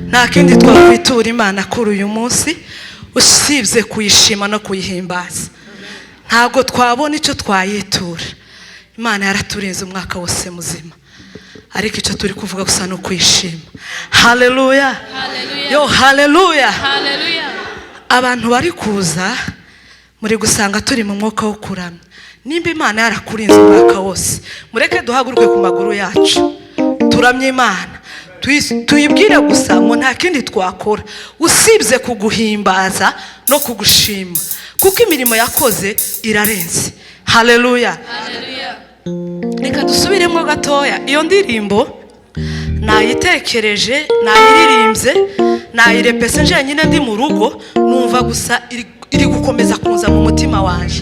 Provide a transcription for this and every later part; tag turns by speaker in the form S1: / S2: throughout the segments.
S1: nta kindi twakwitura Imana kuri uyu munsi usibye kuyishima no kuyihimbaza. Ntabwo twabona icyo twayitura. Imana yaraturinze umwaka wose muzima, ariko icyo turi kuvuga gusa no kuyishima. Haleluya, yo haleluya. Abantu bari kuza muri gusanga turi mu mwuka wo kuramya. Nimba Imana yarakurinze umwaka wose, mureke duhaguruke ku maguru yacu turamye Imana, tuyibwire gusa ngo nta kindi twakora usibye kuguhimbaza no kugushima, kuko imirimo yakoze irarenze. Haleluya. Reka dusubiremo gatoya. Iyo ndirimbo nayitekereje, nayiririmbye, nayirepese njyenyine ndi mu rugo, numva gusa iri gukomeza kunza mu mutima wanje.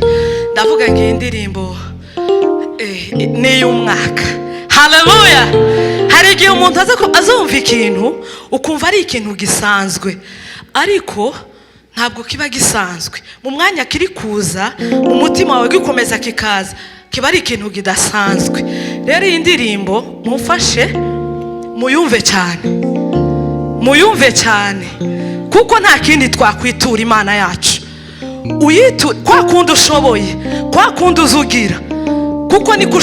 S1: Ndavuga ngo iyi ndirimbo ni y'umwaka. Haleluya. Hari igihe umuntu azumva ikintu ukumva ari ikintu gisanzwe, ariko ntabwo kiba gisanzwe. Mu mwanya kiri kuza mu mutima wawe gikomeza kikaza, kiba ari ikintu kidasanzwe. Rero iyi ndirimbo mufashe muyumve cyane, muyumve cyane, kuko nta kindi twakwitura Imana yacu. Uyiture kwa kundi ushoboye, kwa kundi uzugira, kuko niko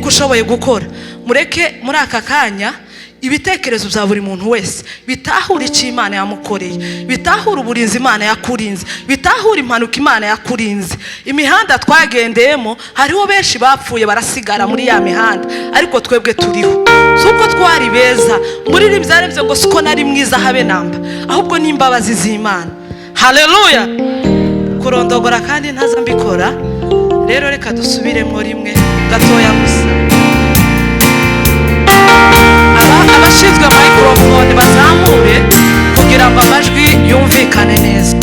S1: ushoboye gukora. Mureke muri aka kanya ibitekerezo bya buri muntu wese bitahura icyo Imana yamukoreye, bitahura uburinzi Imana yakurinze, bitahura impanuka Imana yakurinze. Imihanda twagendeyemo hariho benshi bapfuye barasigara muri ya mihanda, ariko twebwe turiho. Suko twari beza muri rimbyarevye ngo suko nari mwiza habe namba, ahubwo n'imbabazi z'Imana. Haleluya. Kurondogora kandi ntaza mbikora. Rero reka dusubiremo rimwe gatoya gusa. Abashinzwe microphone bazamure kugira ngo amajwi yumvikane neza.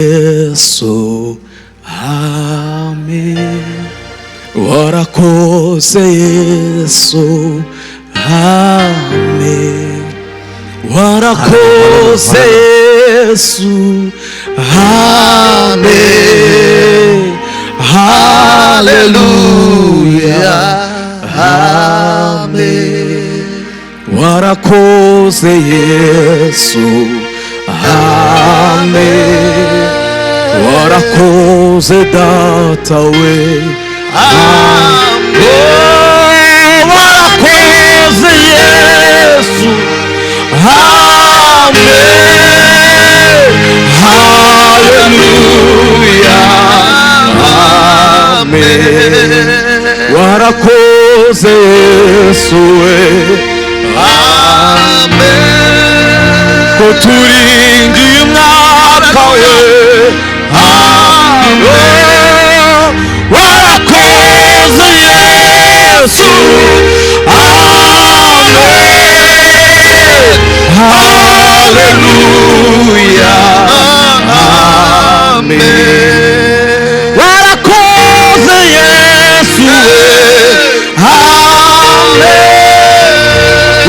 S2: Yesu, amen. Warakoze Yesu, amen. Warakoze Yesu, amen. Hallelujah, amen. Warakoze Yesu, amen. Warakoze data we, amen. Warakoze Yesu, amen. Hallelujah, amen. Warakoze Yesu we, amen. Kuturindiye umwaka we, amen. Warakoze Yesu, amen. Hallelujah, amen. Warakoze Yesu, amen.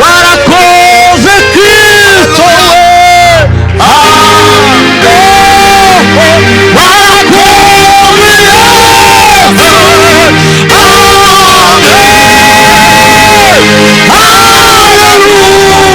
S2: Warakoze Kristo, Hallelujah.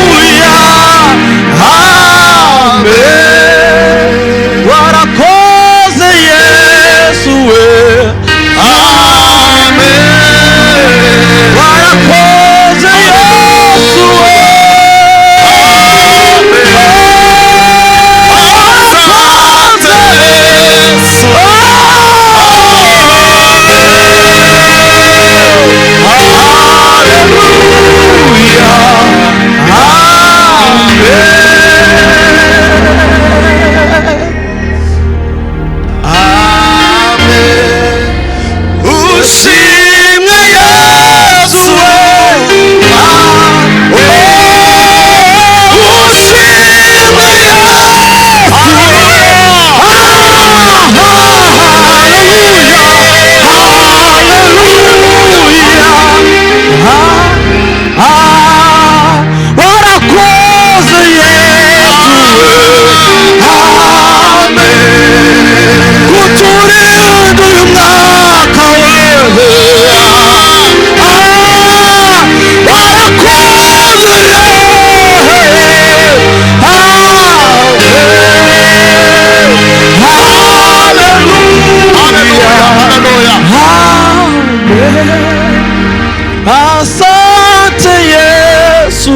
S2: Asante Yesu,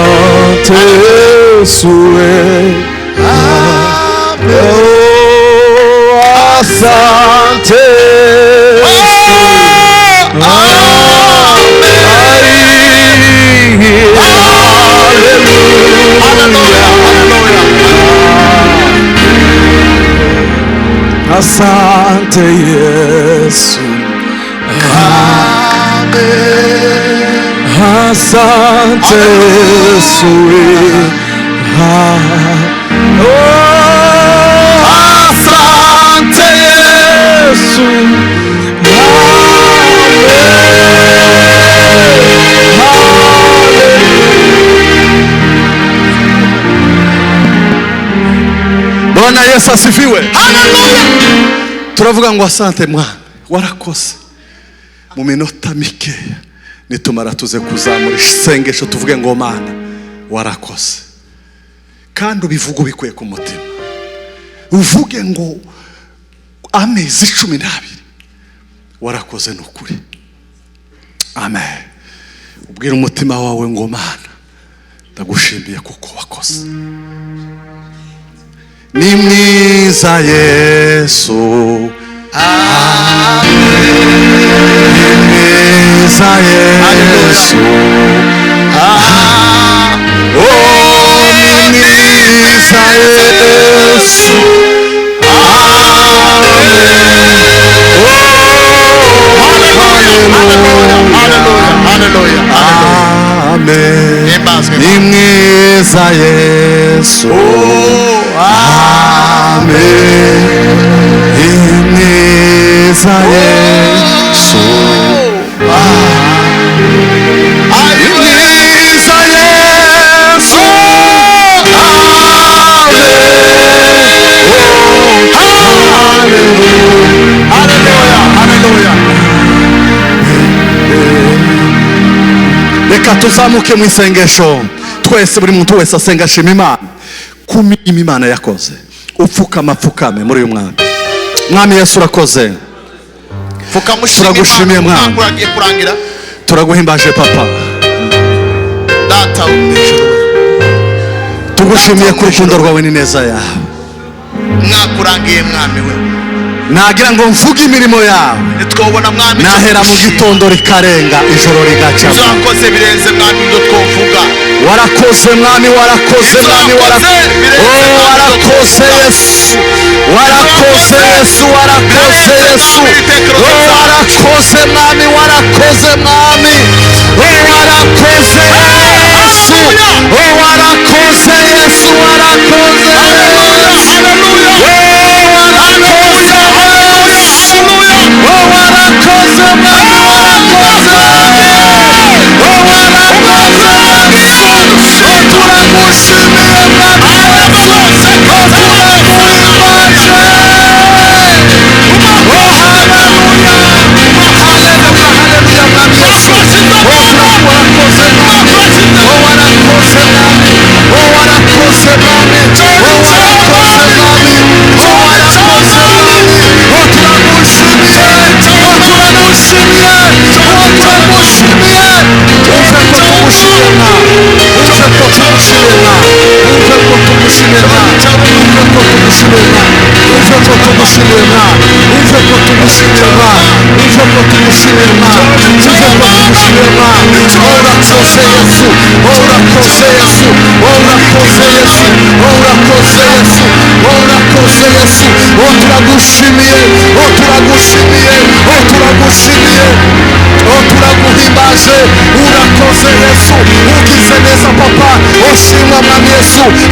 S2: asante Yesu, asante asante Yesu, asante Yesu, asante Yesu, Bwana Yesu asifiwe. Haleluya. Turavuga ngo asante Mwana, warakoze. Mu minota mikeya nitumara tuze kuzamura isengesho tuvuge ngo Mana warakoze, kandi ubivuga ubikuye ku mutima. Uvuge ngo amezi 12 warakoze n'ukuri. Amen. Ubwira umutima wawe ngo Mana ndagushimiye kuko wakoze. Ni mwiza Yesu, amen. Ni mwiza Yesu, oh, ni mwiza Yesu, amen. Amen. Ni mwiza Yesu, amen. Ni mwiza Yesu, ni mwiza Yesu, haleluya. Reka tuzamuke mu isengesho twese, buri muntu wese asenga ashima Imana kumi Imana yakoze. Upfukama pfukame muri uyu mwaka. Mwami Yesu urakoze, turagushimiye Mwami, turaguhimbaje Papa Data w'ijuru, tugushimiye ku rukundo rwawe n'ineza yawe. Mwakurangiye Mwami we, nagira ngo mvuge imirimo yawe, twobona Mwami, nahera mu gitondo rikarenga ijoro rigaca. Uzakoze birenze Mwami ndo twovuga. Warakoze Mwami, warakoze Mwami, warakoze Yesu, warakoze Yesu, warakoze Yesu, warakoze Mwami, warakoze Mwami, warakoze Yesu, warakoze Yesu, warakoze.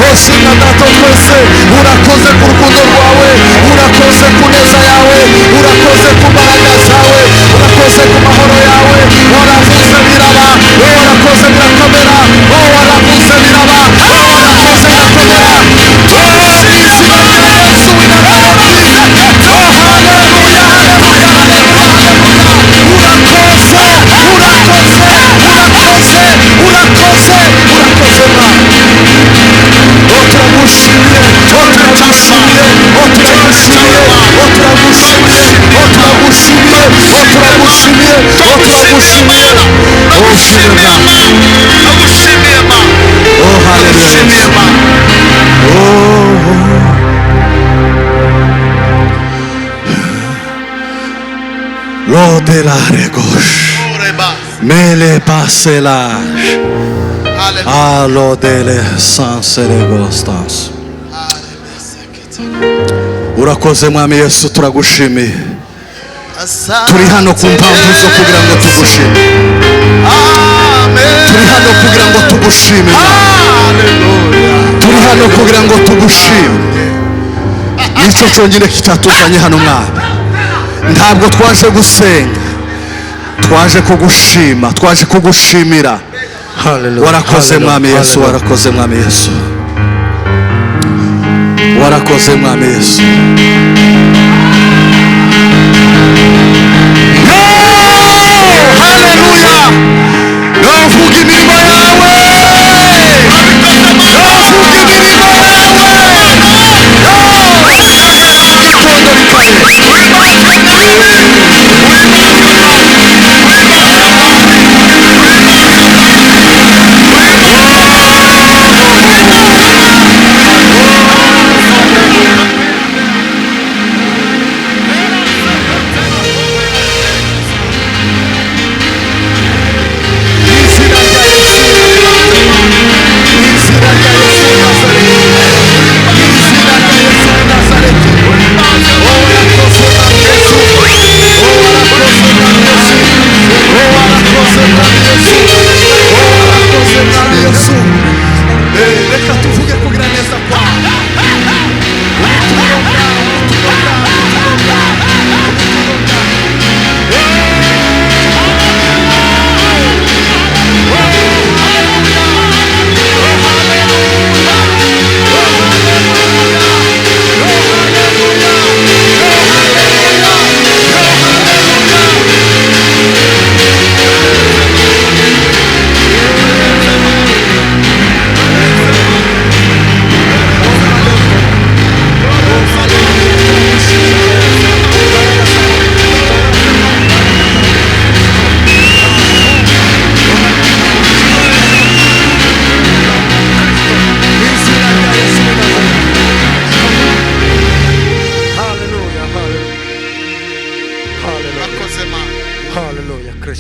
S2: Oshima Data twese, urakoze ku rukundo rwawe, urakoze ku neza yawe, urakoze ku mbaraga zawe, urakoze ku mahoro yawe. Waravuze biraba, warakoze birakomera, waravuze biraba, warakoze birakomera. Yesu, ndagushimiye Mana, ndagushimiye Mana, oh haleluya Mana, Lord de la regosh mele passelage allo delle sanse regostans. Urakoze mwami Yesu, turagushimiye. Turi hano ku mpamvu zo kugira ngo tugushime. Turi hano kugira ngo tugushime. Turi hano kugira ngo tugushime. Nicyo cyonyine kitatuzanye hano mwami. Ntabwo twaje gusenga, twaje kugushima, twaje kugushimira. Warakoze mwami Yesu, warakoze mwami Yesu, warakoze mwami Yesu. Haleluya! Navuga imirimo yawe, navuga imirimo yawe, itondo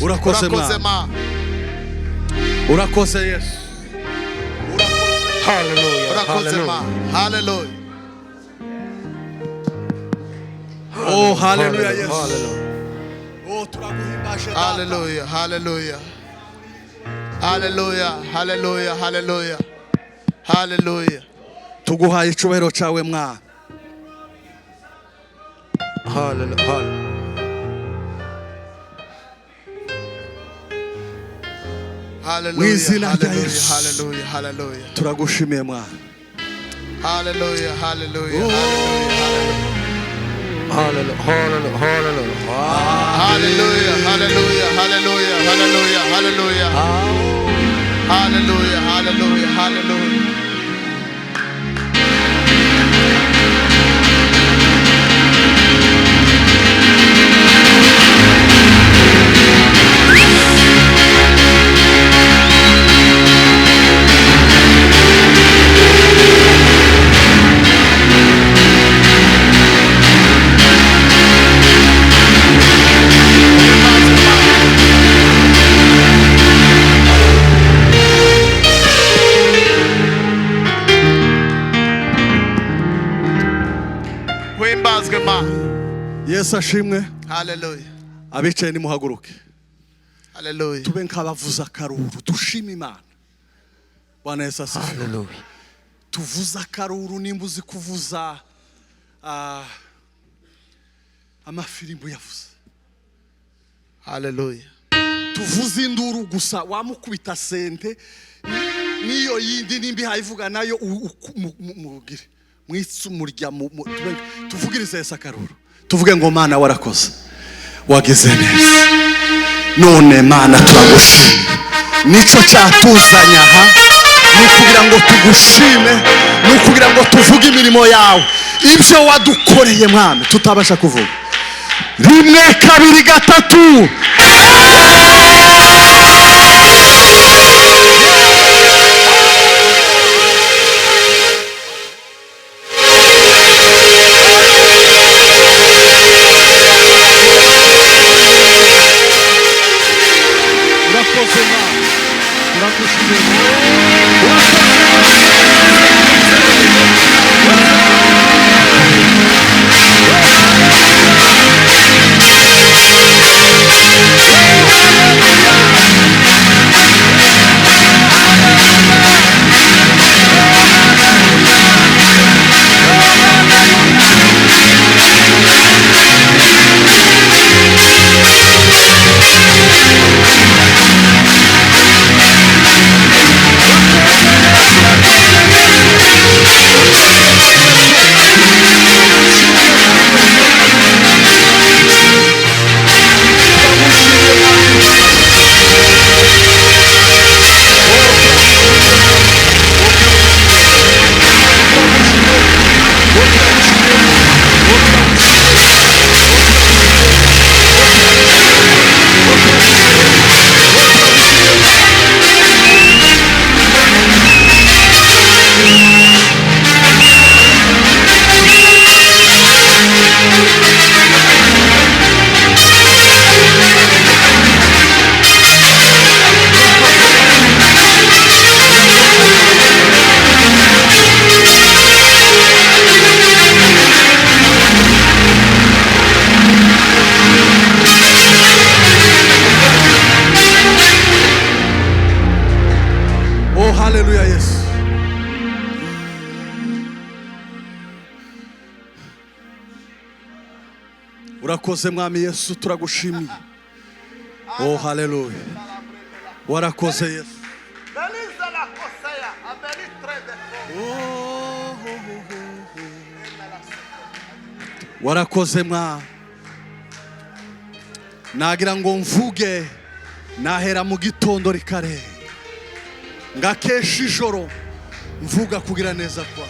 S2: urakoze Mana, urakoze Yesu, urakoze Mana, haleluya, oh haleluya Yesu, oh turaguhimbaje, haleluya, haleluya, haleluya, haleluya, haleluya, haleluya, tuguhaye icyubahiro cyawe Mwana, haleluya. Hallelujah, hallelujah, hallelujah, hallelujah. Turagushimiye Mwana. Hallelujah, hallelujah, hallelujah, hallelujah, hallelujah, hallelujah, hallelujah, hallelujah, hallelujah, hallelujah, hallelujah, hallelujah. Yesu ashimwe. Haleluya. Abicaye nimuhaguruke. Haleluya. Tube nk'abavuza akaruru, dushime Imana. Bwana Yesu asifiwe. Haleluya. Tuvuza akaruru nimba uzi kuvuza amafirimbo yavuze. Haleluya. Tuvuza induru gusa wamukubita sente niyo yindi nimba hayivuga nayo mugire. Mwitsumurya tuvugirize Yesu akaruru. Tuvuge ngo Mana warakoze, wagize neza. None Mana turagushima, nicyo cyatuzanya aha, ni kugira ngo tugushime, ni kugira ngo tuvuge imirimo yawe, ibyo wadukoreye Mwami tutabasha kuvuga. Rimwe kabiri gatatu. urakoze Mana, turagushimiye. Haleluya Yesu. Urakoze Mwami Yesu, turagushimiye. Oh haleluya. Warakoze Yesu. Warakoze Mwami. Nagira ngo mvuge nahera mu gitondo rikare, ngakesha ijoro mvuga kugira neza kwa.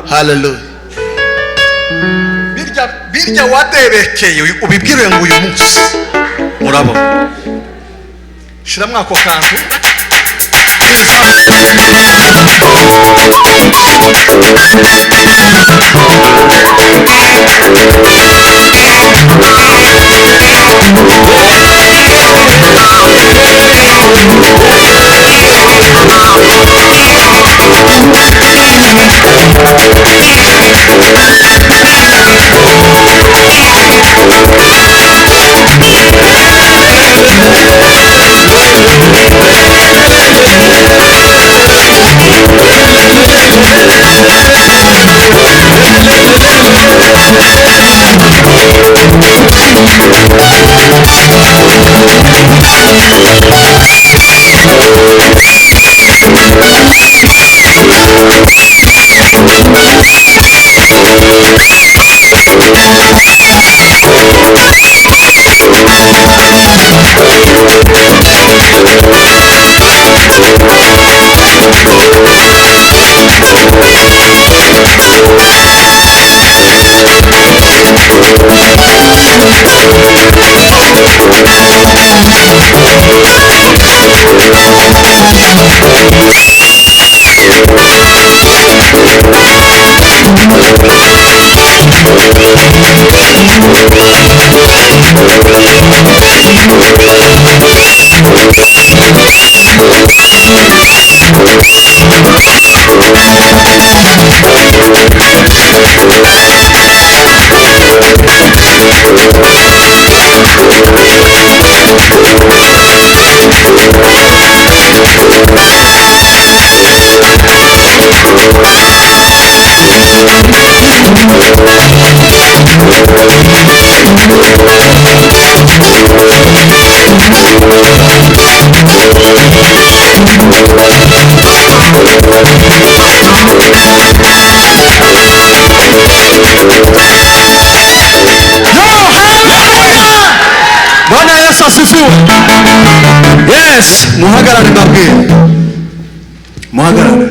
S3: Hallelujah. Birya waderekeye ubibwire ngo uyu munsi murabo shiramwa ako kantu
S2: Bwana Yesu asifiwe. Yes, muhagarare mbabwire. Muhagarare.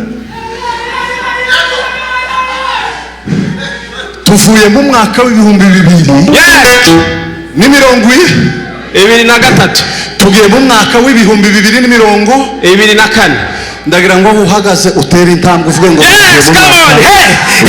S2: Tuvuye mu mwaka w'ibihumbi 2000.
S3: Yes.
S2: Ni
S3: 2023.
S2: Tugiye mu mwaka w'ibihumbi 2024. Ndagira ngo uhagaze utera intambwe uvuge ngo
S3: yes, come on. Hey, hey.
S2: 2024.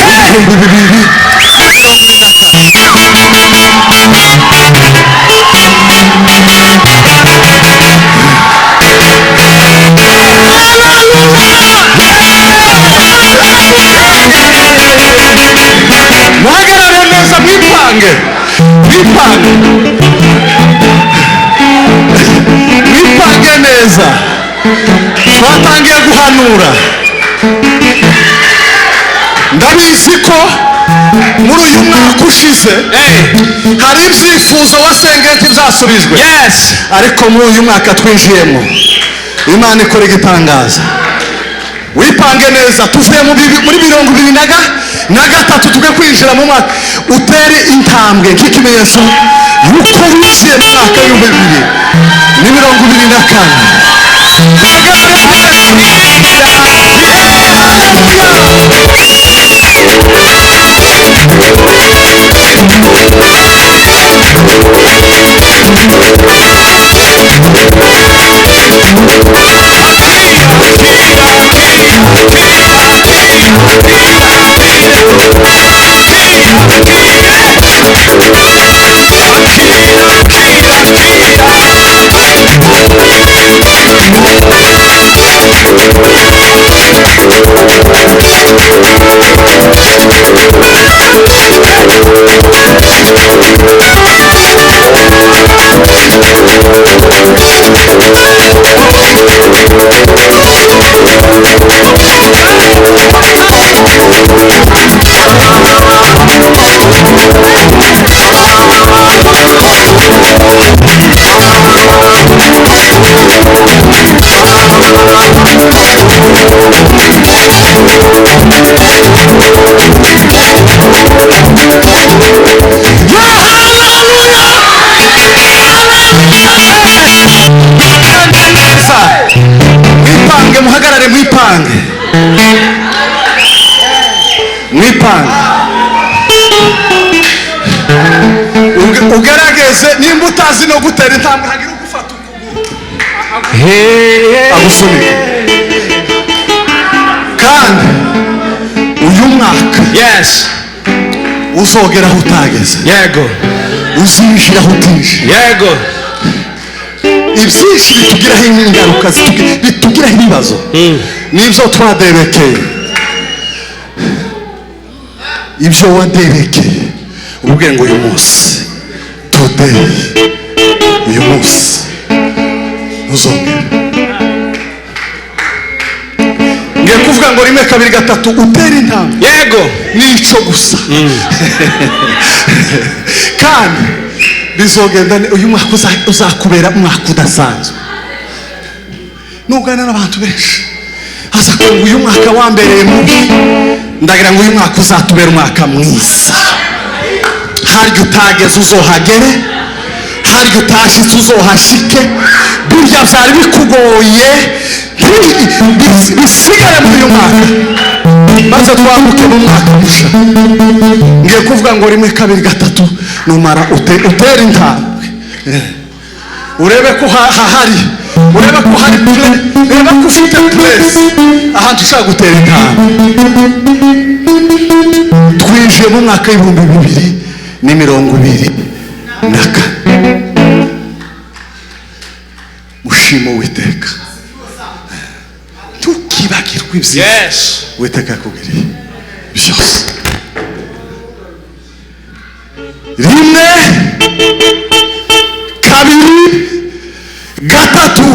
S2: Muhagarare neza mwipange. Mwipange neza. Twatangiye guhanura. Ndabizi ko muri uyu mwaka ushize hari ibyifuzo wasengeye byasubijwe.
S3: Yes.
S2: Ariko muri uyu mwaka twinjiyemo Imana ikora igitangaza. Wipange neza. Tuvuye muri 2023 tuge kwinjira mu mwaka utere intambwe nk'ikimenyetso yuko winjiye mu mwaka w'2024. Mwipange. Ugerageze nimba utazi no gutera intambwe hagira ugufata ukuguru agusunike. Kandi uyu mwaka
S3: yes
S2: uzogera aho utageze.
S3: Yego.
S2: Uzinjira aho utije.
S3: Yego.
S2: Ibyinshi bitugiraho ingaruka, bitugiraho ibibazo n'ibyo twaderekeye. Ibyo waderekeye ubwe ngo uyu munsi today uyu munsi uzongera. Ngiye kuvuga ngo 1 2 3 utera intambwe.
S3: Yego.
S2: Nico gusa. Kandi bizogenda uyu mwaka uzakubera umwaka udasanzwe. Nugana n'abantu benshi aza ko uyu mwaka wambereye mubi, ndagira ngo uyu mwaka uzatubera umwaka mwiza. Haryo utageze uzohagere, haryo utashitse uzohashike. Burya byari bikugoye bisigare muri uyu mwaka maze twamuke mu mwaka mushya. Ngiye kuvuga ngo 1 2 3 numara utera intambwe. Urebe ko hahari, urebe ko hari play, urebe ko ufite place ahantu ushaka gutera intambwe. Twinjiye mu mwaka w'2024. shima Uwiteka, ntukibagirwe ibyiza Uwiteka yakugiriye byose. Rimwe, kabiri, gatatu.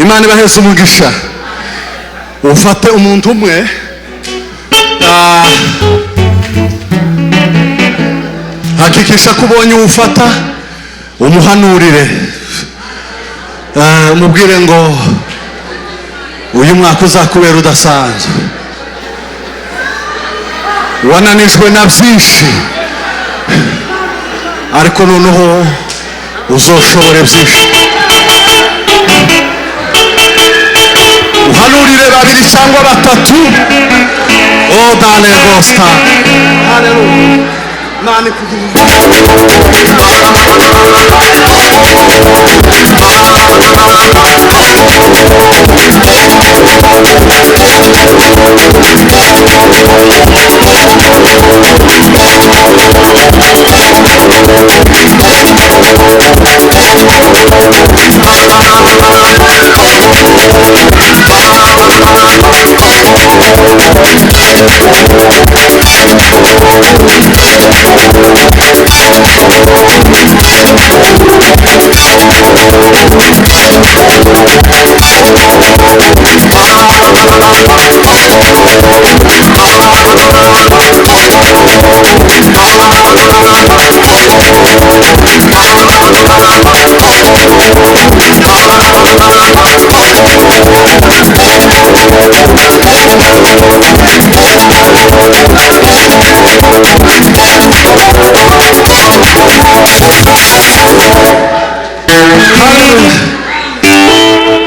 S2: Imana ibaheze umugisha. Ufate umuntu umwe, hakikisha ko ubonye uwufata, umuhanurire, umubwire ngo uyu mwaka uzakubera udasanzwe, wananijwe na byinshi ariko noneho uzoshobore byinshi. Uhanurire babiri cyangwa batatu. Oh dale gosta. Hallelujah. Nani kugira.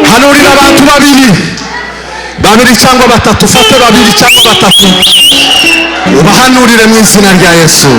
S2: Hanurira abantu babiri cyangwa batatu. Ufate babiri cyangwa batatu, ubahanurire mu izina rya Yesu.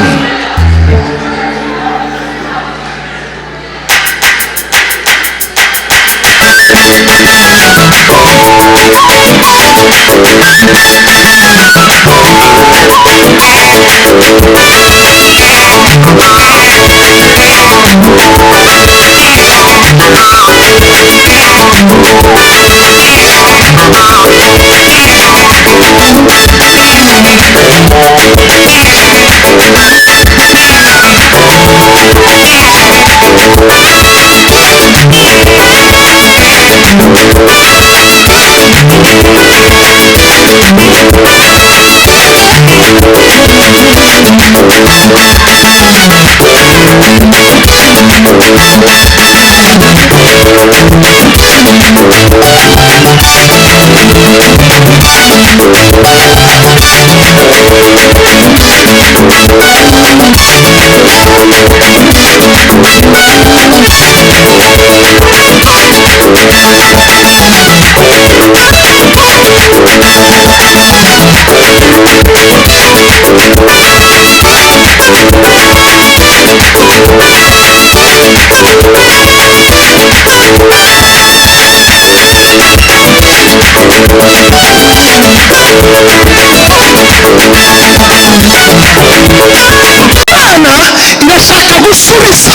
S4: irashaka gusubiza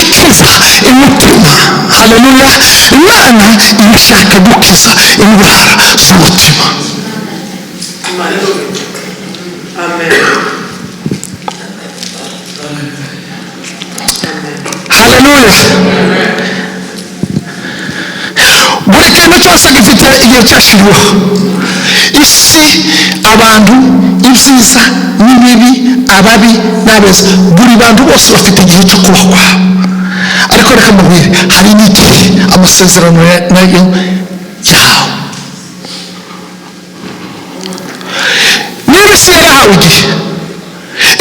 S4: ikiza umutima. Haleluya. Imana irashaka gukiza indwara z'umutima. Haleluya. Buri kintu cyose gifite igihe cyashyiriweho. Isi, abantu, ibyiza n'ibibi, ababi n'abeza, buri bantu bose bafite igihe cyo kubaho kwabo. Ariko reka mubwire, hari n'igihe amasezerano nayo yawe. Niba isi yarahawe igihe,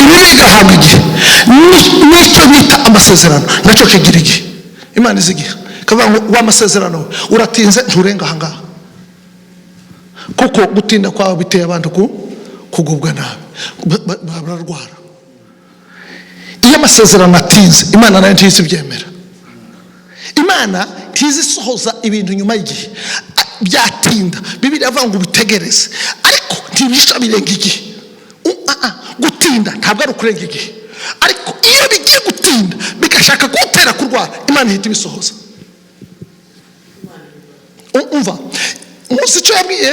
S4: ibibi bigahabwa igihe, n'icyo bita amasezerano nacyo kigira igihe. Imana izi igihe kavuga ngo w'amasezerano uratinze nturenga aha ngaha, kuko gutinda kwawe biteye abantu kugubwa nabi, bararwara. Iyo amasezerano atinze, Imana nayo ntizi ibyemera. Imana ntizi isohoza ibintu nyuma y'igihe. Byatinda, Bibiliya avuga ngo ubitegereze, ariko ntibisha birenga igihe. Gutinda ntabwo ari ukurenga igihe, ariko iyo bigiye gutinda bigashaka gutera kurwara, Imana ihita ibisohoza. Umva umunsi icyo yabwiye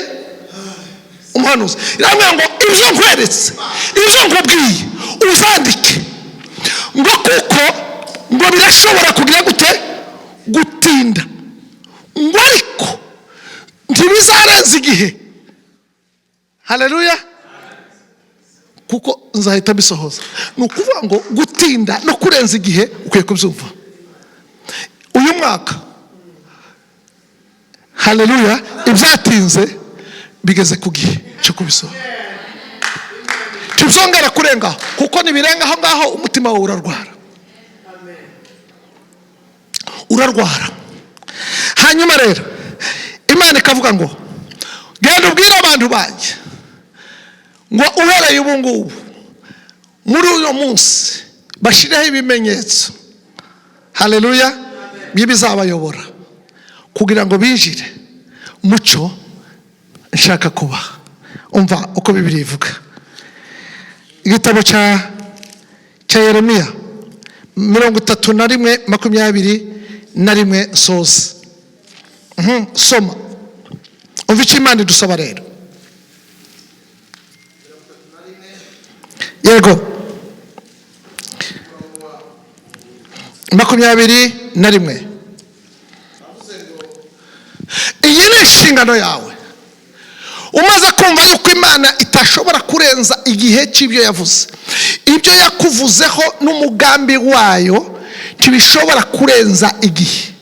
S4: umuhanuzi, iramubwira ngo ibyo nkweretse, ibyo nkubwiye uzandike, ngo kuko ngo birashobora kugira gute gutinda, ngo ariko ntibizarenza igihe. Haleluya. Kuko nzahita bisohoza. Ni ukuvuga ngo gutinda no kurenza igihe ukwiye kubyumva. Uyu mwaka, haleluya, ibyatinze bigeze ku gihe cyo kubisohoza. Tuzongera kurenga, kuko nibirenga aho ngaho umutima wawe urarwara. Urarwara. Hanyuma rero Imana ikavuga ngo genda ubwire abantu banjye ngo uhereye ubu ngubu muri uyu munsi bashireho ibimenyetso, haleluya, bizabayobora kugira ngo binjire mucyo nshaka kuba. Umva uko Bibiliya ivuga. Igitabo cya Yeremiya 31:21 soza. Soma. Umva icyo Imana idusaba rero. Yego. 21. Iyi ni inshingano yawe. Umaze kumva yuko Imana itashobora kurenza igihe cy'ibyo yavuze, ibyo yakuvuzeho n'umugambi wayo ntibishobora kurenza igihe,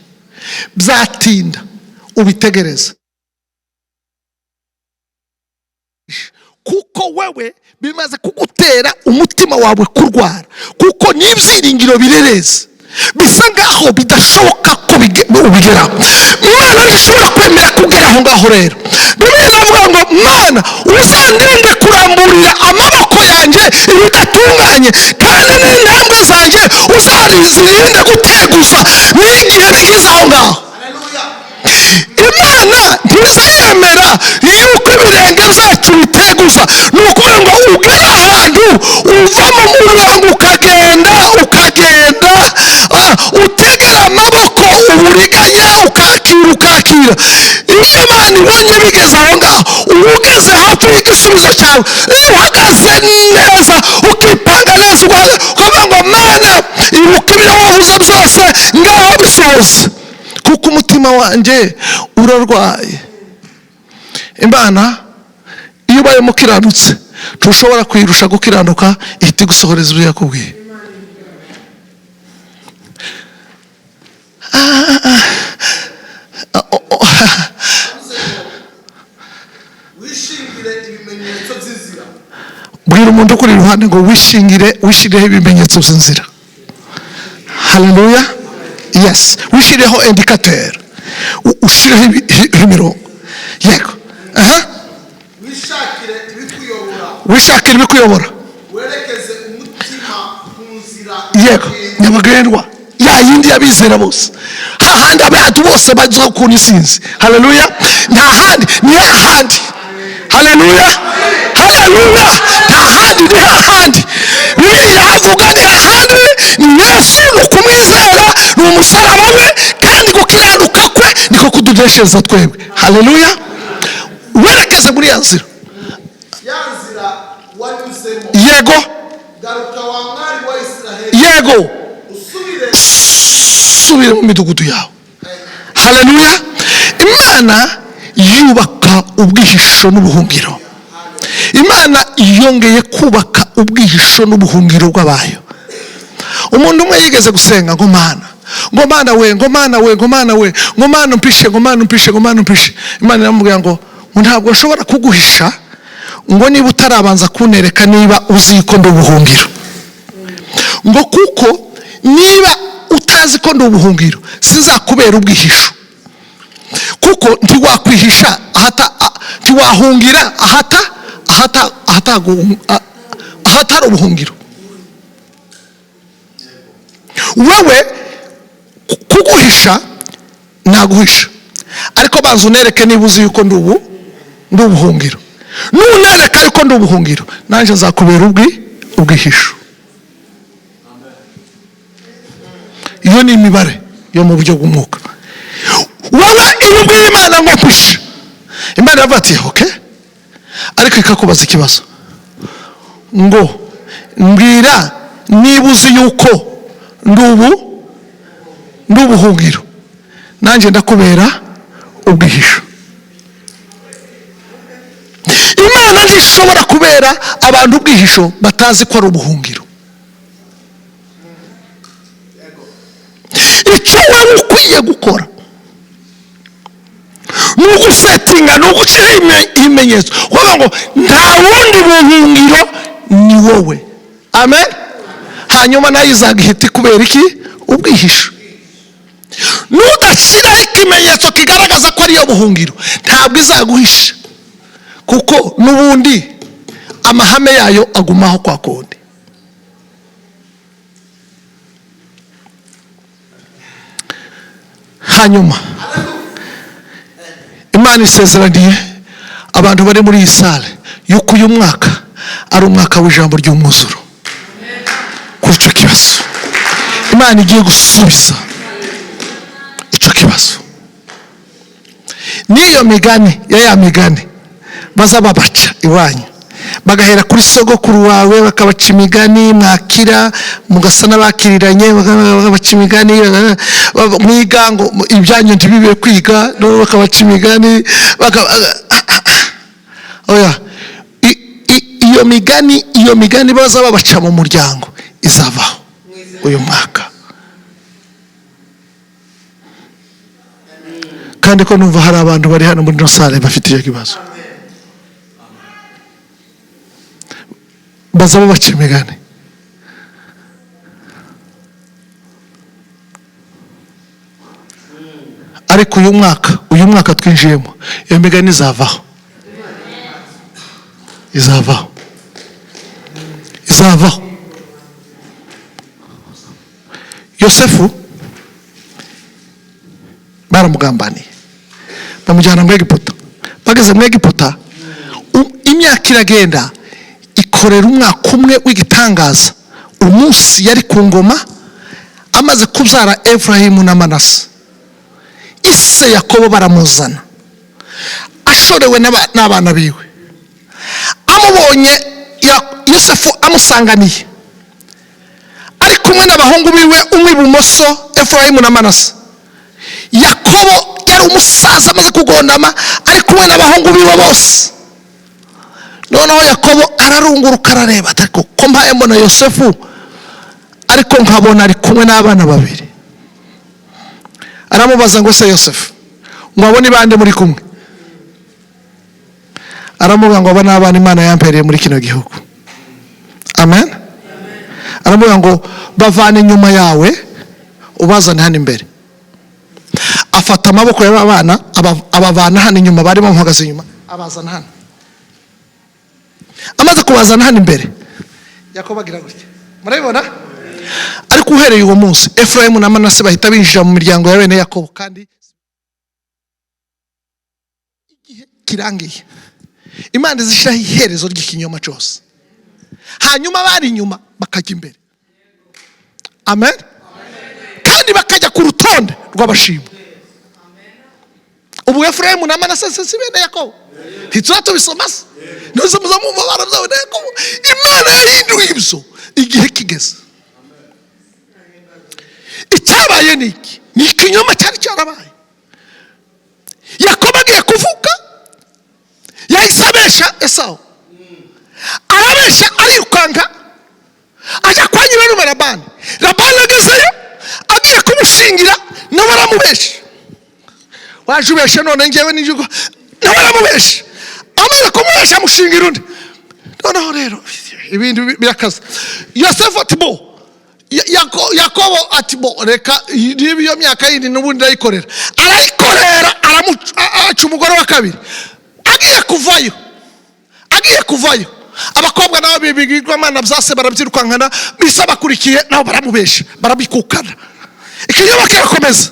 S4: byatinda ubitegereza, kuko wewe bimaze kugutera umutima wawe kurwara, kuko n'ibyiringiro birereze bisa ngaho bidashoboka ko ubigeraho. Imana ntishobora kwemera kugera aho ngaho. Rero Bibiliya iravuga ngo Mana uzandinde kuramburira amaboko yanjye ibidatunganye, kandi n'intambwe zanjye uzazirinde guteguza n'igihe bigeze aho ngaho. Imana ntizayemera yuko ibirenge byacu biteguza. Ni ukuvuga ngo ugera ahantu uva mu murongo ukagenda utegera amaboko uburiganya ukakira. Iyo Imana ibonye bigeze aho ngaho, uba ugeze hafi y'igisubizo cyawe, uhagaze neza ukipanga neza, ukavuga ngo Mana ibuka ibyo wavuze byose ngaho bisohoze, kuko umutima wanjye urarwaye. Imana iyo ubaye mukiranutse ntushobora kwirusha gukiranuka, ihita igusohoreza ibyo yakubwiye. Bwira umuntu ukuri iruhande ngo wishireho ibimenyetso by'inzira. Haleluya. Yes, wishireho indicateur, ushireho imirongo. Yego. Wishakire ibikuyobora, werekeze umutima ku nzira yego nyabagendwa, ya yindi y'abizera bose, hahandi abantu bose baza ku isinzi. Haleluya. Nta handi, ni hahandi. Haleluya, haleluya. Nta handi, ni hahandi. Bibiliya havuga ni hahandi. Ni Yesu, ni ukumwizera, ni umusaraba we, kandi gukiranuka kwe niko kududeshereza twebwe. Haleluya. Werekeze muri ya nzira. Yego. Yego. Usubire mu midugudu yawe. Haleluya. Imana yubaka ubwihisho n'ubuhungiro. Imana yongeye kubaka ubwihisho n'ubuhungiro bw'abayo. Umuntu umwe yigeze gusenga ngo Mana we, ngo Mana umpishe. Imana iramubwira ngo ntabwo nshobora kuguhisha ngo niba utarabanza kunereka niba uzi ko ndi ubuhungiro. Ngo kuko niba utazi ko ndi ubuhungiro sinzakubera ubwihisho, kuko ntiwakwihisha ntiwahungira ahatari ubuhungiro. Wewe kuguhisha naguhisha, ariko banza unereke niba uzi yuko ndi ubuhungiro. Nunereka yuko ndi ubuhungiro, nanjye nzakubera ubwihisho. Iyo ni imibare yo mu buryo bw'umwuka. Wowe iyo ubwiye Imana ngo mpishe, Imana iravuga ati okay, ariko ikakubaza ikibazo ngo mbwira niba uzi yuko ndi ubuhungiro, nanjye ndakubera ubwihisho. Imana ntishobora kubera abantu ubwihisho batazi ko ari ubuhungiro. Icyo wowe ukwiye gukora ni ugusetinga, ni ugushyiraho ibimenyetso kuvuga ngo nta wundi buhungiro ni wowe. Amen. Hanyuma nayo izagihita kubera iki? Ubwihisho. Nudashyiraho ikimenyetso kigaragaza ko ariyo buhungiro, ntabwo izaguhisha, kuko n'ubundi amahame yayo agumaho kwa kundi. Hanyuma Imana isezeraniye abantu bari muri iyi sale yuko uyu mwaka ari umwaka w'ijambo ry'umwuzuro. Kuri icyo kibazo Imana igiye gusubiza icyo kibazo. Niyo migani ya migani baza babaca iwanyu, bagahera kuri sogokuru wawe bakabaca imigani, mwakira mugasa n'abakiriranye bakabaca imigani, mwiga ngo ibyanyu ntibibe kwiga bakabaca imigani oya. Iyo migani baza babaca mu muryango izavaho uyu mwaka. Kandi ko numva hari abantu bari hano muri sale bafite icyo kibazo, baza babaca imigani. Ariko uyu mwaka twinjiyemo iyo migani izavaho. Yosefu baramugambaniye bamujyana mu Egiputa. Bageze mu Egiputa imyaka iragenda, ikorera umwaka umwe w'igitangaza. Umunsi yari ku ngoma amaze kubyara Efurayimu na Manase, ise Yakobo baramuzana ashorewe n'abana biwe. Amubonye Yosefu amusanganiye ari kumwe n'abahungu biwe, umwe ibumoso Efurayimu na Manase. Yakobo yari umusaza amaze kugondama ari kumwe n'abahungu biwe bose. noneho yakobo ararunguruka arareba, ariko ko mbaye mbona yosefu ariko nkabona ari kumwe n'abana babiri. Aramubaza ngo se Yosefu, mwabona ibande muri kumwe? Aramuvuga ngo aba ni abana Imana yampereye muri kino gihugu. Amen. Aramuvuga ngo bavana inyuma yawe ubazane hano imbere. Afata amaboko y'abana abavana hano inyuma, bari bamuhagaze inyuma, abazana hano. Amaze kubazana hano imbere, Yakobo agira gutya, murabibona? Ariko uhereye uwo munsi Efurayimu na Manase bahita binjira mu miryango ya bene Yakobo, kandi igihe kirangiye Imana izishiraho iherezo ry'ikinyoma cyose, hanyuma bari inyuma bakajya imbere. Amen. Kandi bakajya ku rutonde rw'abashimwe. Ubu Efurayimu na Manase si bene Yakobo? Ntituzatu bisomase nose muzamumva barabyawe na Yakobo. Imana yahinduye ibyo igihe kigeze. Icyabaye ni iki? Ni ikinyoma cyari cyarabaye. Yakobo agiye kuvuka yahise abesha Esawu, arabesha arirukanka ajya kwa nyina Labani. Labani agezeyo agiye kumushingira, nawe aramubesha. Waje ubesha none ngewe n'injugo, nawe aramubesha. Amaze kumubesha amushingira undi. Noneho rero ibintu birakaza. Yosefu ati bo, Yakobo ati bo, reka niyo myaka yindi n'ubundi ndayikorera. Arayikorera, aramuca umugore wa kabiri. Agiye kuvayo abakobwa nabo bibigirwamana byase barabyirukankana, bisa bakurikiye nabo baramubesha, barabikukana. Ikinyoma kirakomeza.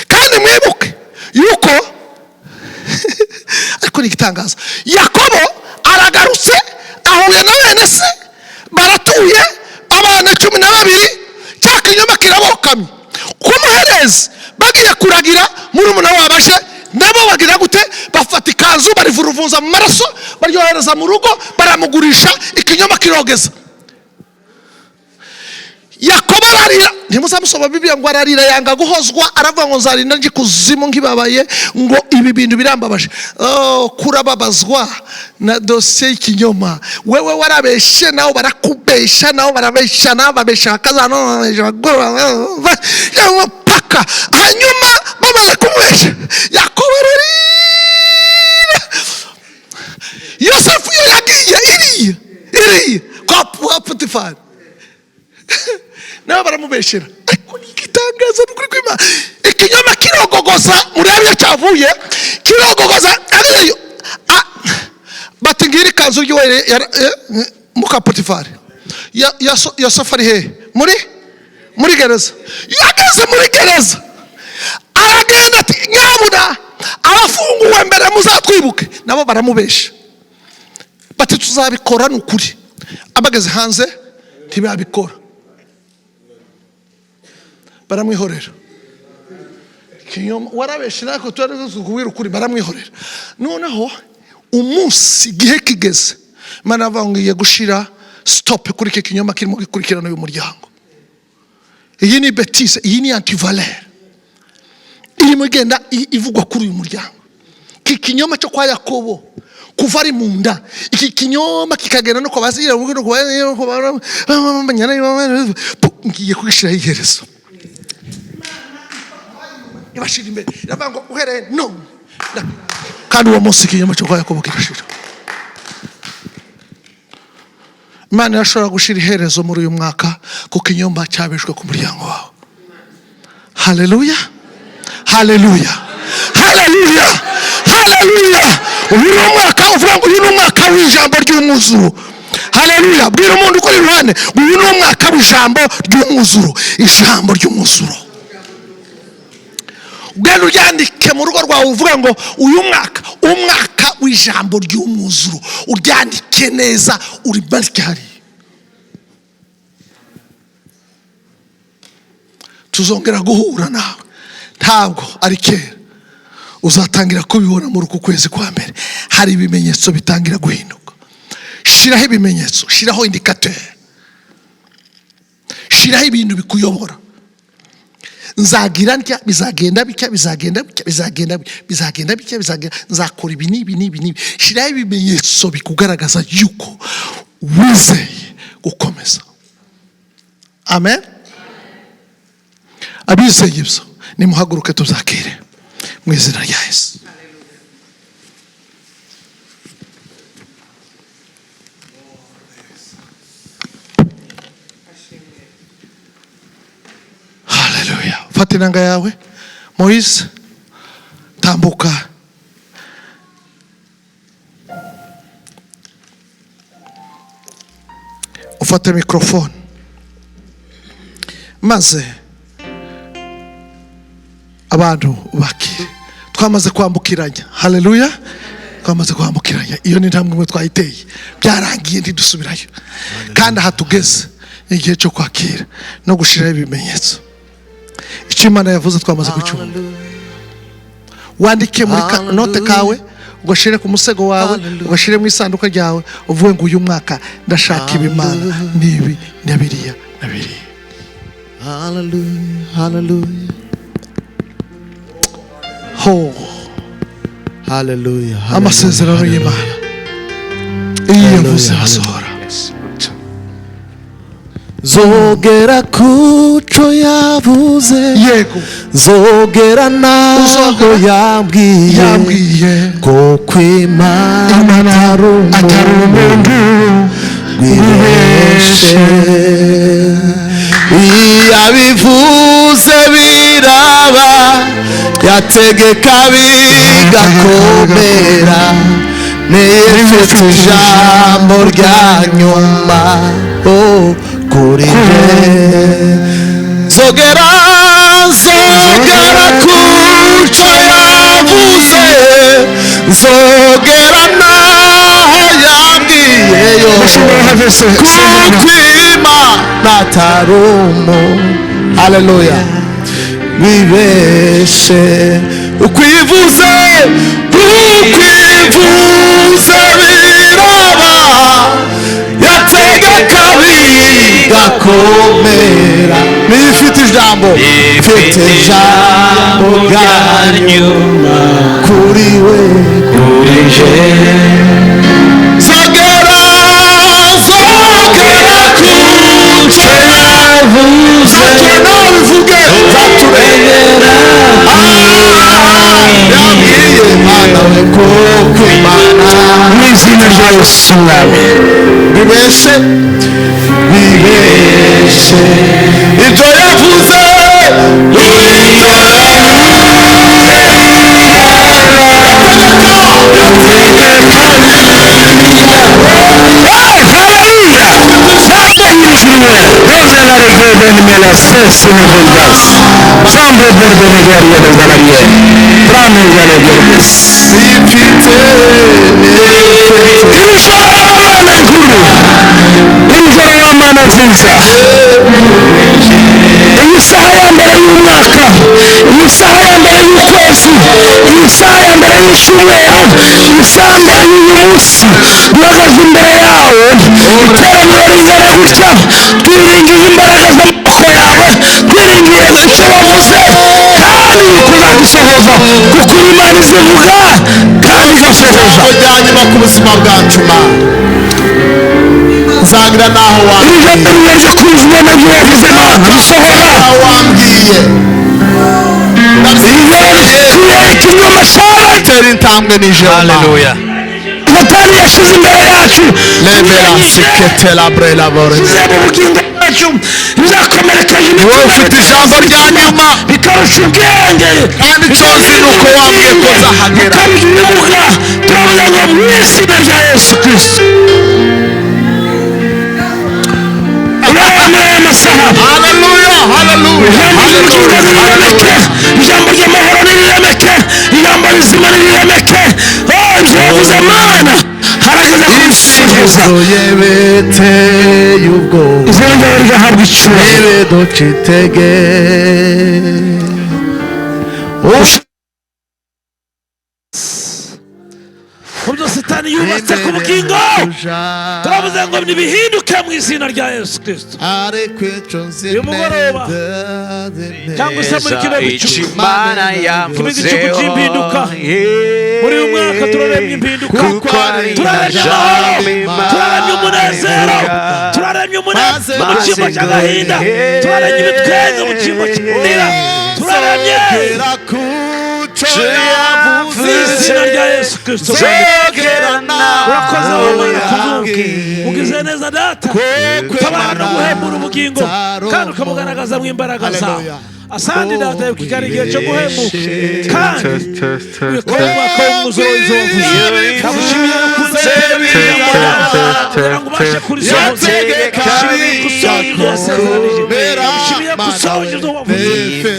S4: Kandi mwibuke yuko ariko ni igitangaza, Yakobo aragarutse ahuye na bene se, baratuye abana 12, cya kinyoma kirabokamye. Kumuhereza bagiye kuragira muri umuna wabashe, nabo bagira gute? Bafata ikanzu barivuruvunza mu maraso, baryohereza mu rugo, baramugurisha, ikinyoma kirogeza. Yakobo ararira, ntimuzamusoma Bibiliya ngo ararira yanga guhozwa, aravuga ngo nzarinda nje kuzimu nkibabaye, ngo ibi bintu birambabaje. Kurababazwa na dosiye y'ikinyoma. Wewe warabeshe, nao barakubesha, nao barabesha, nao babesha kazano paka. Hanyuma bamaze kumubesha, Yakobo ararira. Yosefu yagiye iriya kwa Potifari, nabo baramubeshera. Ariko ni igitangaza n'ukuri kw'Imana. Ikinyoma kirogogoza, murebe cyavuye kirogogoza. Bati ngira ikanzu y'uwere muka Potifari. Yosefu ari hehe? Muri gereza. Yageze muri gereza, aragenda ati nyabuna abafunguwe mbere muzatwibuke. Nabo baramubesha bati tuzabikora n'ukuri. Abageze hanze ntibabikora, baramwihorera. Kinyoma warabeshe nako twari ukuri, baramwihorera. Noneho umunsi igihe kigeze, Imana avangiye gushira stop kuri iki kinyoma kirimo gikurikirana uyu muryango. Iyi ni betise, iyi ni antivalere irimo igenda ivugwa kuri uyu muryango. Iki kinyoma cyo kwa Yakobo kuva ari mu nda, iki kinyoma kikagenda no kubazira ngiye kugishiraho iherezo. Ibashira imbere iravuga ngo uhereye no, kandi uwo munsi ikinyoma cyo kwa Yakobo kirashira. Imana yashobora gushira iherezo muri uyu mwaka ku kinyoma cyabeshwe ku muryango wawe. Haleluya, haleluya, haleluya, haleluya. Uyu mwaka uvuga ngo uyu ni umwaka w'ijambo ry'umwuzuro. Haleluya. Bwira umuntu uko iruhande, uyu ni umwaka w'ijambo ry'umwuzuro. Ijambo ry'umwuzuro ugenda uryandike mu rugo rwawe, uvuga ngo uyu umwaka w'ijambo ry'umwuzuro. Uryandike neza, uribarike hari. Tuzongera guhura nawe, ntabwo ari kera. Uzatangira kubibona muri uku kwezi kwa mbere. Hari ibimenyetso bitangira guhinduka. Shiraho ibimenyetso, shiraho indikateur, shiraho ibintu bikuyobora. nzagira ntya bizagenda bitya nzakora ibi n'ibi shiraho ibimenyetso bikugaragaza yuko wizeye gukomeza. Amen. Abizeye ibyo nimuhaguruke tuzakire mu izina rya Yesu. Haleluya. Fata inanga yawe Moise, tambuka. Ufate mikrofone maze abantu bakire. Twamaze kwambukiranya. Haleluya. Twamaze kwambukiranya. Iyo ni ntambwe imwe twayiteye, byarangiye ntidusubirayo. Kandi aha tugeze igihe cyo kwakira no gushiraho ibimenyetso. Icyo Imana yavuze twamaze kucyumva. Wandike muri note kawe, ugashire ku musego wawe, ugashire mu isanduka ryawe, uvuge ngo uyu mwaka ndashaka ibimana nibi nabiriya nabiri.
S2: Hallelujah, hallelujah.
S4: Ho.
S2: Hallelujah.
S4: Amasezerano y'Imana. Iyo yavuze asohora.
S2: Zogera kuco yavuze,
S4: Yego.
S2: zogera naho yambwiye ko kw'Imana atari umuntu wibeshe. Yabivuze biraba, yategeka bigakomera, nifite ijambo rya nyuma kuri je. Zogera kuco yavuze, zogera naho yambwiyeyo kukw'Imana atari umuntu. Haleluya. Wibeshe. Ukwivuze biraba, yategeka bigakomera, nifite ijambo rya nyuma kuri we kuri je. Zogera kuco yavuze, nabivuge zaturengera. Yambwiye Imana we ko kw'Imana mu izina rya Yesu nawe bibeshe ibyo yavuze. Iyi saha ya mbere y'umwaka, iyi saha ya mbere y'ukwezi, iyi saha ya mbere y'icyumweru, iyi saha mbere y'uyu munsi, duhagaze imbere yawe. Iteraniro ringana gutya, twiringiye imbaraga z'amaboko yawe, twiringiye icyo wavuze kandi kuzagisohoza, kuko Imana izivuga kandi igasohoza. Rya nyuma ku buzima bwacu Mana, nzagira naho wambwiye tera intambwe n'ijoro. Haleluya.
S4: Satani yashize imbere yacu ubugingo bwacu bizakomerekeje
S2: wowe ufite ijambo rya nyuma
S4: bikarusha ubwenge,
S2: kandi icyo nzi ni uko wambwiye ko nzahagera.
S4: turavuga ngo mu izina rya Yesu Kristo.
S2: Haleluya, haleluya.
S4: Ijambo ry'amahoro niriyemeke, ijambo rizima niriyemeke. Ibyo yavuze Mana harageze kubisohoza.
S2: Yebeteye ubwoba,
S4: izina rigahabwa icyubahiro.
S2: duca intege.
S4: Ubwo Satani yubatse ku bugingo turavuze ngo nibihinduke mu izina rya Yesu Kristo. Uyu mugoroba cyangwa se muri kino gicuku cy'impinduka muri uyu mwaka turaremye impinduka, turaremye amahoro, turaremye umunezero, turaremye umunezero mu cyimbo cy'agahinda, turaremye ibitwenge mu cyimbo cy'urira, turaremye izina rya Yesu Kristo. Urakoze wowe ugize neza data, utabara no guhembura ubugingo kandi ukamugaragaza mu imbaraga zawe. Asante data yuko ikari igihe cyo guhembuka kandi ibikorwa ko umuzozo kabushimira kugira ngo ubashe kurisohoza kabushimira gusohoza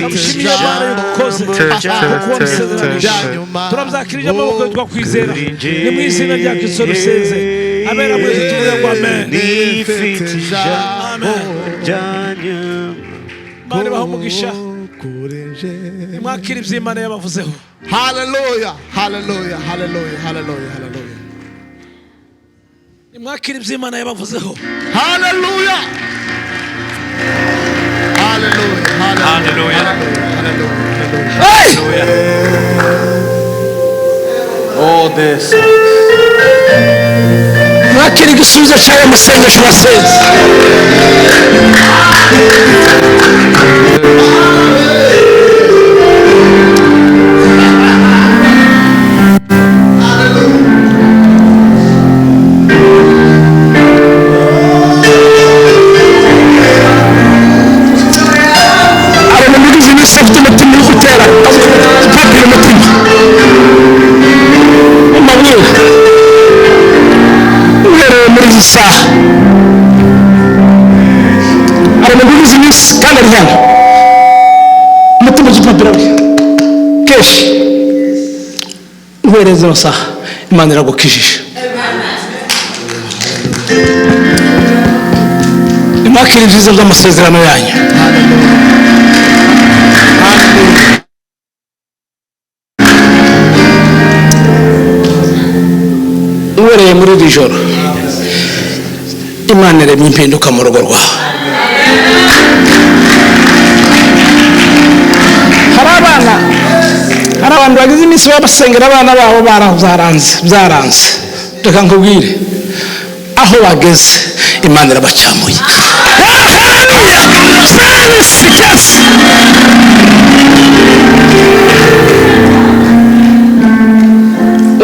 S4: kabushimira Imana y'umukozi turabyakirije amaboko twakwizera ni mu izina rya Kristo ruseze abera mwese tuvuge ngo amen. Mane bahumugisha mwakira iby'Imana yabavuzeho.
S2: Hallelujah, hallelujah, hallelujah, hallelujah, hallelujah.
S4: Mwakira iby'Imana yabavuzeho.
S2: Hallelujah, hallelujah, hallelujah, hallelujah. Oh, this.
S4: Mwakira igisubizo cy'ayo masengesho wasenze. Ufite umutima uri gutera upapira umutima umubwira uhereye muri izi saha hari umuguzi izi minsi kandi ari hano umutima ugipapira we kenshi uhereye izo saha Imana iragukijije. Mwakira ibyiza by'amasezerano yanyu. Uhereye muri iri joro Imana iremye impinduka mu rugo rwawe. Hari abantu bagize iminsi babasengera abana babo byaranze. Reka nkubwire aho bageze Imana irabacyamuye.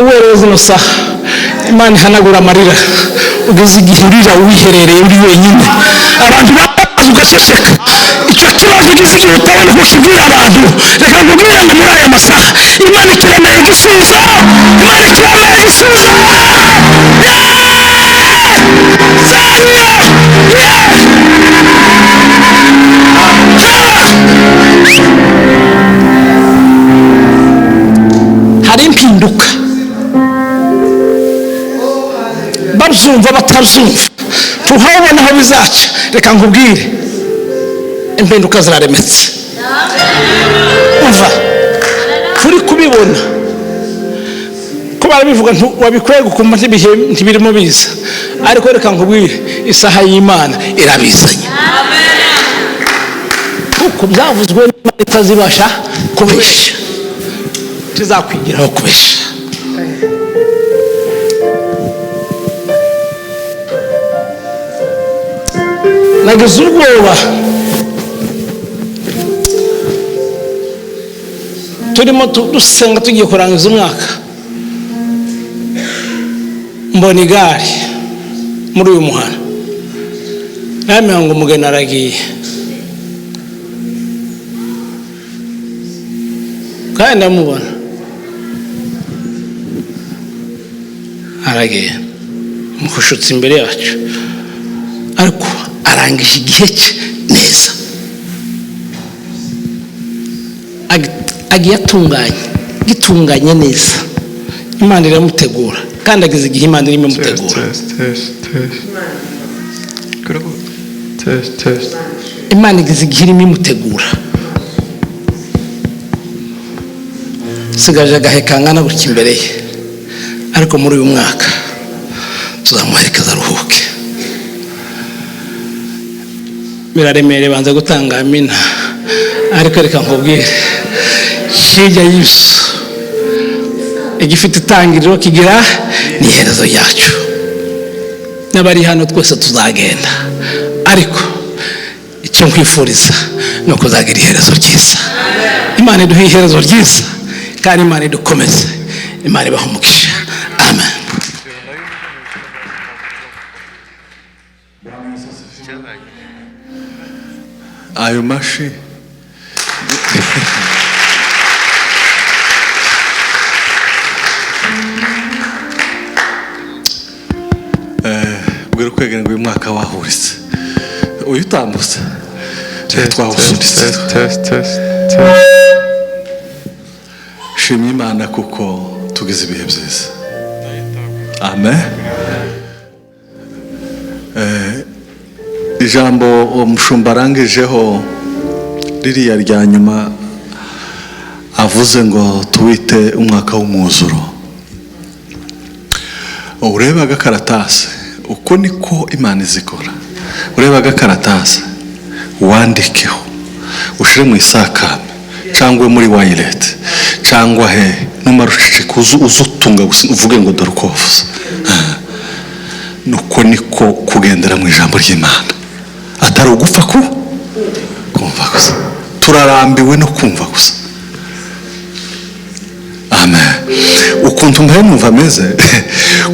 S4: Uhereye zino saha Imana ihanagura amarira ugeze igihe urira wiherereye uri wenyine abantu babaza ugaceceka. Icyo kibazo ugize igihe utabona ko kibwira abantu, reka nkubwire ngo muri aya masaha Imana ikiremeye igisubizo. Imana ikiremeye igisubizo. Hari impinduka babyumva batazumva tuhabona aho bizaca. Reka nkubwire impinduka ziraremetse. Umva turi kubibona ko barabivuga wabikwiye gukumva ntibirimo biza, ariko reka nkubwire isaha y'Imana irabizanye kuko byavuzwe n'Imana itazibasha kubesha, tuzakwigiraho kubesha. Nagize ubwoba turimo dusenga tugiye kurangiza umwaka, mbona igare muri uyu muhanda namenya ngo umugeni aragiye, kandi ndamubona aragiye mukushutse imbere yacu, ariko arangije igihe cye neza, agiye gitunganye neza. Imana iramutegura kandi ageze igihe Imana irimo mutegura. Imana igeze igihe irimo imutegura. sigaje agahe kangana gutya imbere ye, ariko muri uyu mwaka tuzamuherekeza aruhuke.
S5: biraremereye banza gutanga amina, ariko reka nkubwire, hirya y'ibyo igifite itangiriro kigira n'iherezo ryacu. n'abari hano twese tuzagenda, ariko icyo nkwifuriza ni ukuzagira iherezo ryiza. Imana iduhe iherezo ryiza, kandi Imana idukomeze, Imana ibahe umugisha. Amen.
S2: ayo mashi bwira kwegera ngo uyu mwaka wahuritse, uyu utambutse twawusunitse. shimye Imana kuko tugize ibihe byiza. Amen. Ijambo umushumba arangijeho ririya rya nyuma avuze ngo tuwite umwaka w'umwuzuro. Ureba agakaratasi, uko niko Imana izikora. Ureba agakaratasi wandikeho, ushire mu isakame cyangwa muri wireless cyangwa he n'umarucicika uzutunga uvuge ngo dore uko wavuze. Nuko niko kugendera mu ijambo ry'Imana, atari ugupfa kumva gusa. Turarambiwe no kumva gusa. Amen. Ukuntu mbaye numva ameze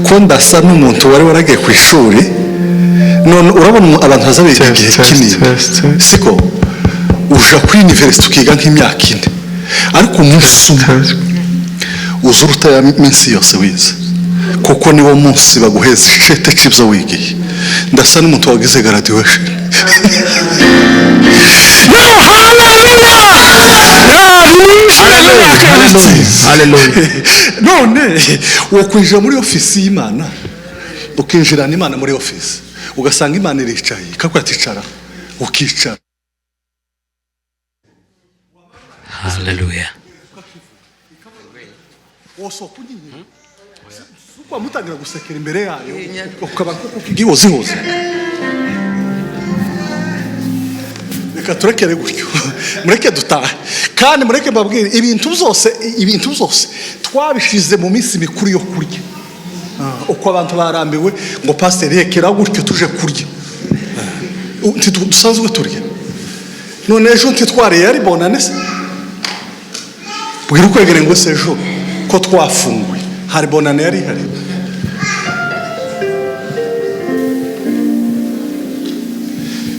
S2: ko ndasa n'umuntu wari waragiye ku ishuri, none urabona abantu bazabiga igihe kinini, siko uja kuri university ukiga nk'imyaka 4, ariko umunsi umwe uzuruta ya minsi yose wize, kuko niwo munsi baguheza icete cy'ibyo wigiye. Ndasa n'umuntu wagize graduation. None wokwinjira muri ofisi y'Imana, ukinjirana Imana muri ofisi, ugasanga Imana iricaye ikakubwira ati icara, ukicara.
S5: Hallelujah.
S2: Uko mutangira gusekera imbere yayo ukaba kukigihoze. Reka turekere gutyo, mureke dutahe, kandi mureke mbabwire ibintu byose twabishize mu minsi mikuru yo kurya. Uko abantu barambiwe ngo pasiteri yekera gutyo tuje kurya, dusanzwe turya. None ejo ntitwariye ari bonane se, bwira ukwegere ngo se ejo ko twafunguye hari bonane yari hari.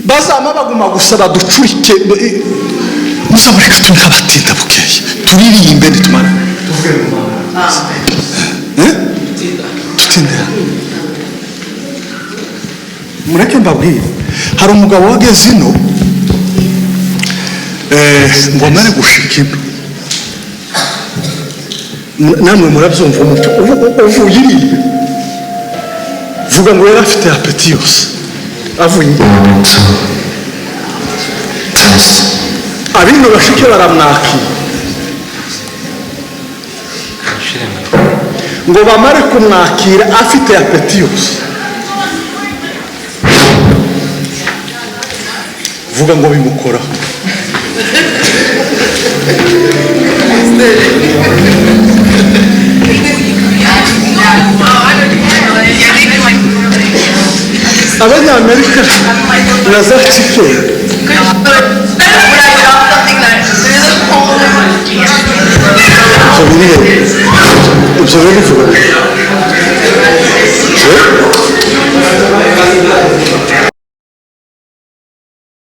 S2: Bazama baguma gusa baducurike, muzamureka tunkabatinda bukeye turirimbe nitumara tuvuge mu Mana. Tutindira. Mureke mbabwire, hari umugabo wageze ino ngo amare gushika ino, namwe murabyumva umucyo uvuye iriya, vuga ngo yari afite apeti yose avuye abino bashike baramwakira, ngo bamare kumwakira afite apeti yose, vuga ngo bimukoraho. Abanyamerika na za chicken ibyo biri